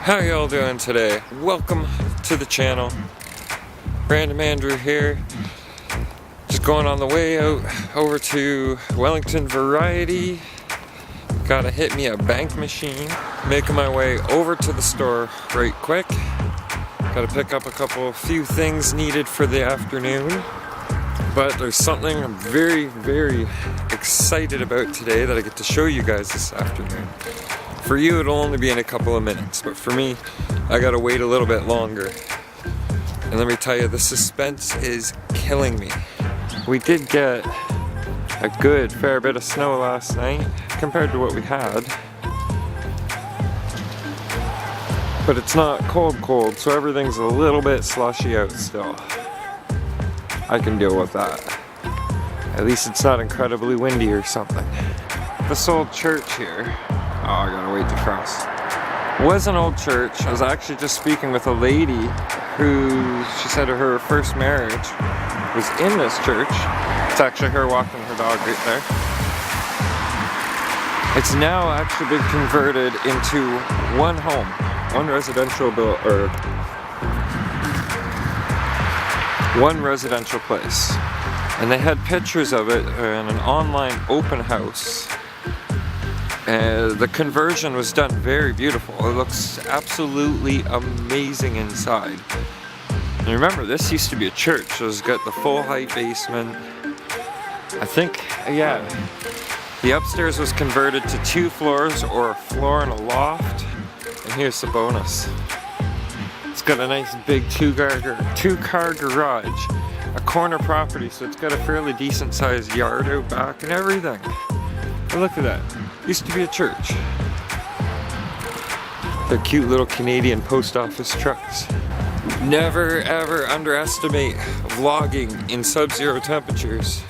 How y'all doing today? Welcome to the channel. Random Andrew here. Just going on the way out over to Wellington Variety. Gotta hit me a bank machine. Making my way over to the store right quick. Gotta pick up a few things needed for the afternoon. But there's something I'm very, very excited about today that I get to show you guys this afternoon. For you, it'll only be in a couple of minutes, but for me, I gotta wait a little bit longer. And let me tell you, the suspense is killing me. We did get a good fair bit of snow last night compared to what we had. But it's not cold, so everything's a little bit slushy out still. I can deal with that. At least it's not incredibly windy or something. This old church here, oh, I gotta wait to cross. Was an old church. I was actually just speaking with a lady who, she said her first marriage was in this church. It's actually her walking her dog right there. It's now actually been converted into one home, one residential one residential place. And they had pictures of it in an online open house. The conversion was done very beautiful. It looks absolutely amazing inside. And remember, this used to be a church, so it's got the full height basement. I think, yeah, the upstairs was converted to 2 floors or a floor and a loft. And here's the bonus. It's got a nice big two-car garage, a corner property, so it's got a fairly decent sized yard out back and everything. But look at that. Used to be a church. They're cute little Canadian post office trucks. Never ever underestimate vlogging in sub-zero temperatures.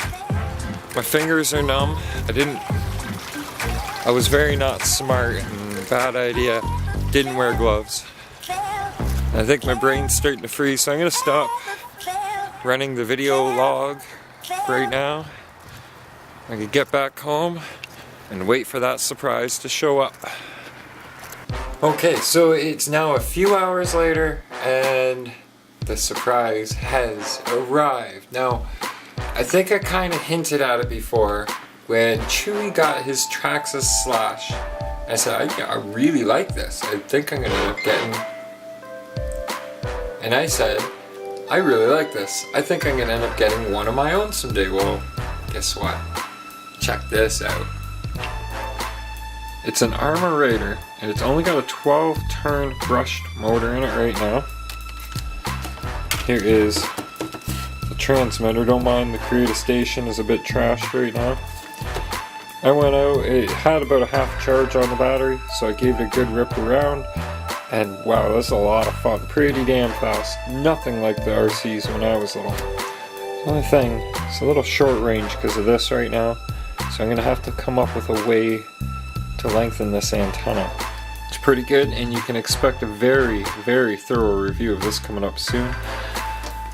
My fingers are numb. I was very not smart and bad idea. Didn't wear gloves. I think my brain's starting to freeze, so I'm gonna stop running the video log right now. I can get back home and wait for that surprise to show up. Okay, so it's now a few hours later and the surprise has arrived. Now, I think I kind of hinted at it before when Chewy got his Traxxas Slash. I said, I really like this. I think I'm gonna end up getting... And I said, I really like this. I think I'm gonna end up getting one of my own someday. Well, guess what? Check this out. It's an Arrma Raider, and it's only got a 12-turn brushed motor in it right now. Here is the transmitter. Don't mind the Create a Station is a bit trashed right now. I went out, it had about a half charge on the battery, so I gave it a good rip around. And wow, that's a lot of fun. Pretty damn fast. Nothing like the RCs when I was little. The only thing, it's a little short range because of this right now. So I'm going to have to come up with a way to lengthen this antenna. It's pretty good, and you can expect a very, very thorough review of this coming up soon.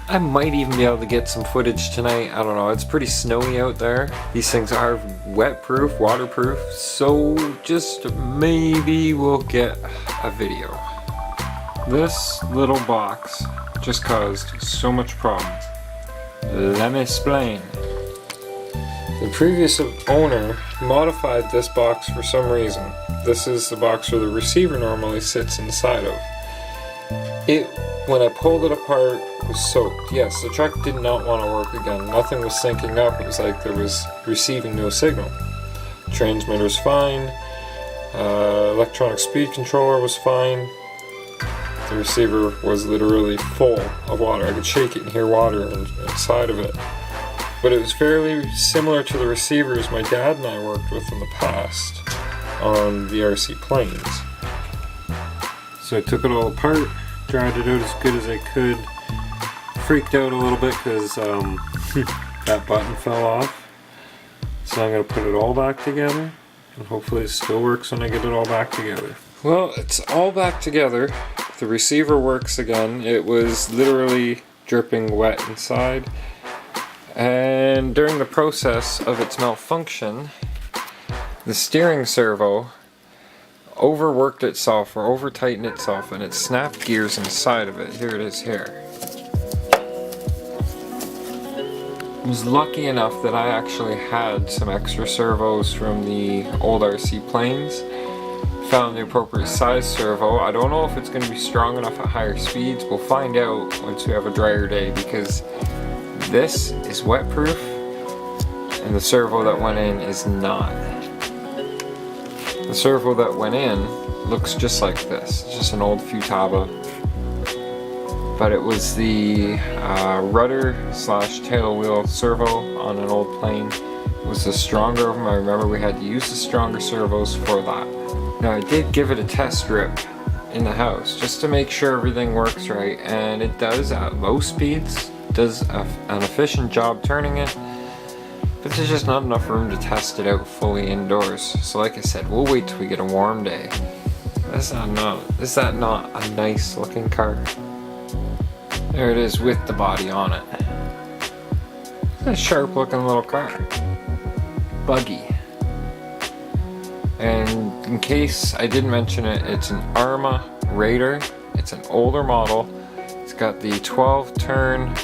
I might even be able to get some footage tonight. I don't know, it's pretty snowy out there. These things are wet-proof, waterproof, so just maybe we'll get a video. This little box just caused so much problems. Let me explain. The previous owner modified this box for some reason. This is the box where the receiver normally sits inside of. When I pulled it apart, it was soaked. Yes, the truck did not want to work again. Nothing was syncing up. It was like there was receiving no signal. Transmitter's fine. Electronic speed controller was fine. The receiver was literally full of water. I could shake it and hear water inside of it. But it was fairly similar to the receivers my dad and I worked with in the past on the RC planes. So I took it all apart, dried it out as good as I could. Freaked out a little bit because that button fell off. So I'm going to put it all back together, and hopefully it still works when I get it all back together. Well, it's all back together. The receiver works again. It was literally dripping wet inside. And during the process of its malfunction, the steering servo overworked itself or over tightened itself, and it snapped gears inside of it. Here it is here. I was lucky enough that I actually had some extra servos from the old RC planes. Found the appropriate size servo. I don't know if it's going to be strong enough at higher speeds. We'll find out once we have a drier day, because this is wet proof and the servo that went in is not. The servo that went in looks just like this. It's just an old Futaba. But it was the rudder / tail wheel servo on an old plane. It was the stronger of them. I remember we had to use the stronger servos for that. Now I did give it a test rip in the house just to make sure everything works right, and it does at low speeds. Does an efficient job turning it, but there's just not enough room to test it out fully indoors. So like I said, we'll wait till we get a warm day. Is that not a nice looking car? There it is with the body on it. It's a sharp looking little car. Buggy. And in case I didn't mention it, it's an Arrma Raider. It's an older model. It's got the 12-turn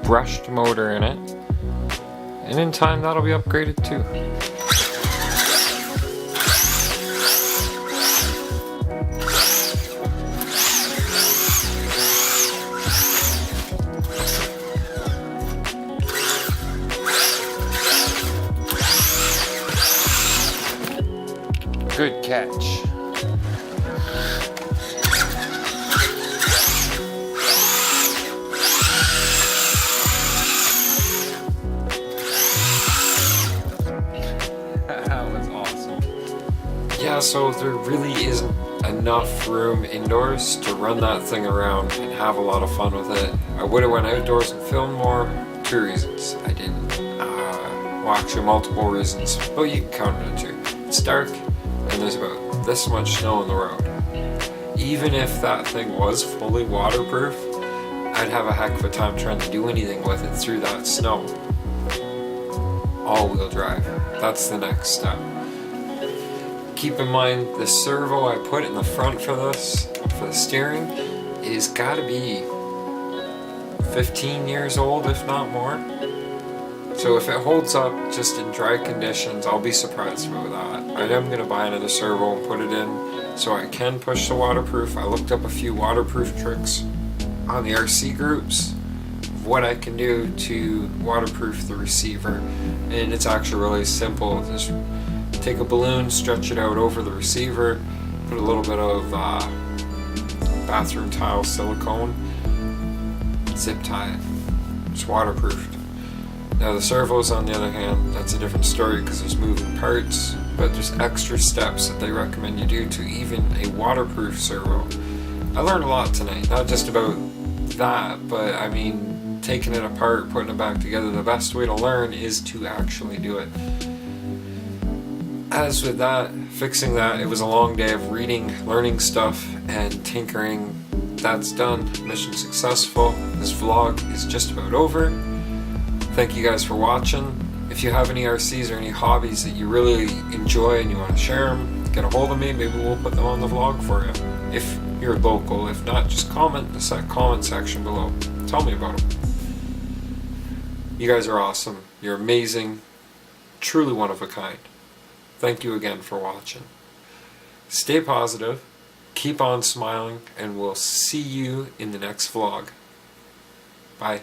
brushed motor in it. And in time that'll be upgraded too. Good catch. That was awesome. Yeah, so there really isn't enough room indoors to run that thing around and have a lot of fun with it. I would have went outdoors and filmed more. 2 reasons I didn't. Well, actually multiple reasons, but you can count it to 2. It's dark, and there's about this much snow on the road. Even if that thing was fully waterproof, I'd have a heck of a time trying to do anything with it through that snow. All-wheel drive, that's the next step. Keep in mind, the servo I put in the front for this, for the steering, is gotta be 15 years old, if not more. So if it holds up just in dry conditions, I'll be surprised about that. I am going to buy another servo and put it in so I can push the waterproof. I looked up a few waterproof tricks on the RC groups of what I can do to waterproof the receiver, and it's actually really simple. Just take a balloon, stretch it out over the receiver, put a little bit of bathroom tile silicone, zip tie it. It's waterproofed. Now the servos, on the other hand, that's a different story because there's moving parts, but there's extra steps that they recommend you do to even a waterproof servo. I learned a lot tonight, not just about that, but I mean, taking it apart, putting it back together. The best way to learn is to actually do it. As with that, fixing that, it was a long day of reading, learning stuff, and tinkering. That's done. Mission successful. This vlog is just about over. Thank you guys for watching. If you have any RCs or any hobbies that you really enjoy and you want to share them, get a hold of me. Maybe we'll put them on the vlog for you. If you're local, if not, just comment in the comment section below. Tell me about them. You guys are awesome. You're amazing. Truly one of a kind. Thank you again for watching. Stay positive, keep on smiling, and we'll see you in the next vlog. Bye.